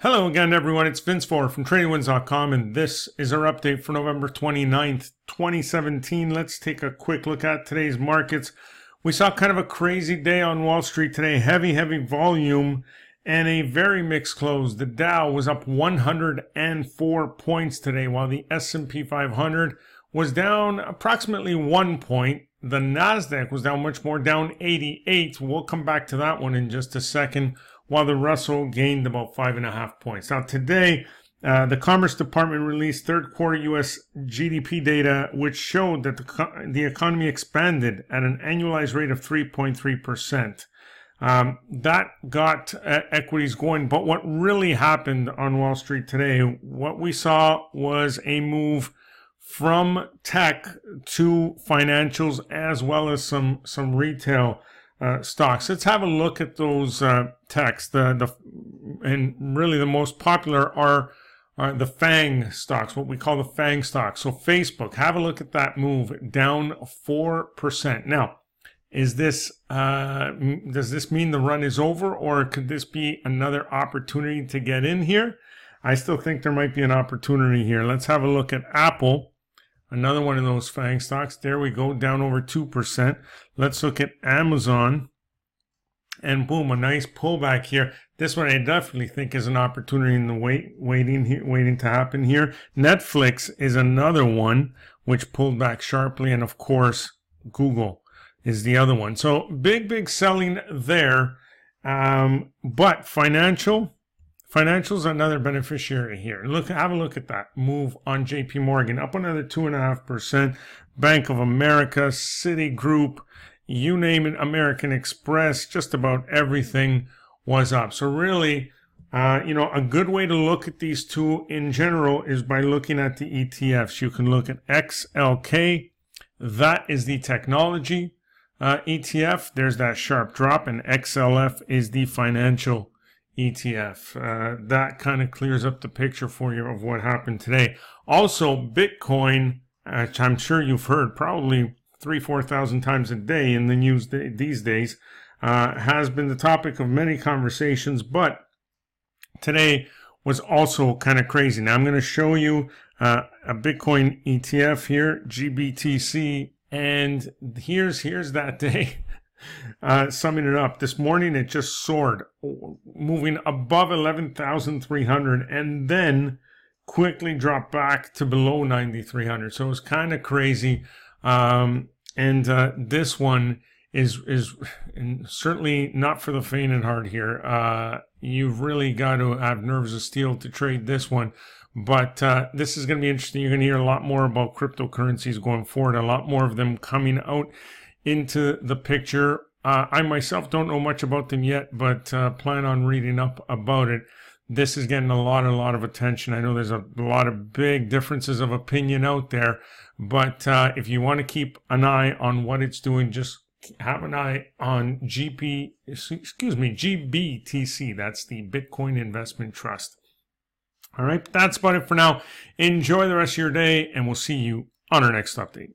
Hello again, everyone. It's Vince Four from TradingWinds.com, and this is our update for November 29th, 2017. Let's take a quick look at today's markets. We saw kind of a crazy day on Wall Street today. Heavy volume and a very mixed close. The Dow was up 104 points today, while the S&P 500 was down approximately 1 point. The Nasdaq was down much more, down 88. We'll come back to that one in just a second, while the Russell gained about 5.5 points. Now today, the Commerce Department released third quarter U.S. GDP data, which showed that the economy expanded at an annualized rate of 3.3%. That got equities going, but what really happened on Wall Street today, what we saw was a move from tech to financials, as well as some retail stocks. Let's have a look at those techs. And really the most popular are the FAANG stocks, what we call the FAANG stocks. So Facebook, have a look at that move, down 4%. Now, does this mean the run is over, or could this be another opportunity to get in here? I still think there might be an opportunity here. Let's have a look at Apple. Another one of those FAANG stocks. There we go, down over 2%. Let's look at Amazon. And boom, a nice pullback here. This one I definitely think is an opportunity in the waiting to happen here. Netflix is another one which pulled back sharply. And of course, Google is the other one. So big selling there. But financials another beneficiary here. Have a look at that move on JP Morgan, up another 2.5%. Bank of America, Citigroup, you name it, American Express, just about everything was up. So really, a good way to look at these two in general is by looking at the ETFs. You can look at XLK, that is the technology ETF. There's that sharp drop, and XLF is the financial ETF. That kind of clears up the picture for you of what happened today. Also, Bitcoin, which I'm sure you've heard probably 3,000-4,000 times a day in the news these days, has been the topic of many conversations, but today was also kind of crazy. Now I'm going to show you a Bitcoin ETF here, GBTC, and here's that day. Summing it up, this morning it just soared, moving above 11,300 and then quickly dropped back to below 9,300. So it was kind of crazy. This one is certainly not for the faint of heart here. You've really got to have nerves of steel to trade this one. But this is going to be interesting. You're going to hear a lot more about cryptocurrencies going forward, a lot more of them coming out into the picture. I myself don't know much about them yet, but plan on reading up about it. This is getting a lot of attention. I know there's a lot of big differences of opinion out there, but if you want to keep an eye on what it's doing, just have an eye on GBTC. That's the Bitcoin Investment Trust. All right, that's about it for now. Enjoy the rest of your day, and we'll see you on our next update.